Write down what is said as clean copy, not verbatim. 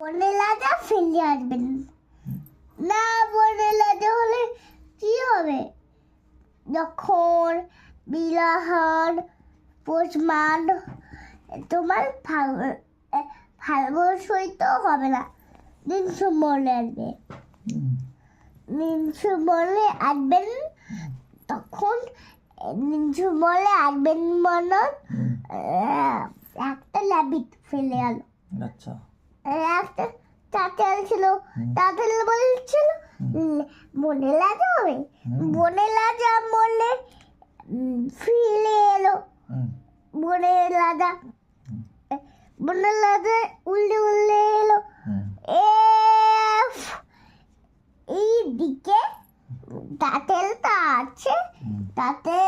বনে রাজা ফিরে আসবেন না। বনে রাজা হলে কি হবে? যখন বিলাহান পোষমান তোমার ভালোবাসই তো হবে না। নিনসু মনে আসবে, নিনসু মনে আসবেন। তখন নিনসু মনে আসবেন মনে একটা ল্যাবিট ফেলে গেল। আচ্ছা, একটা চাচাল ছিল, চাচাল বলছিল বনে রাজা হবে। বনে রাজা মনে ফিরে এলো। বনে রাজা উল্লে উল্লে এলো। এইদিকে তাঁতেলটা আছে, তাতে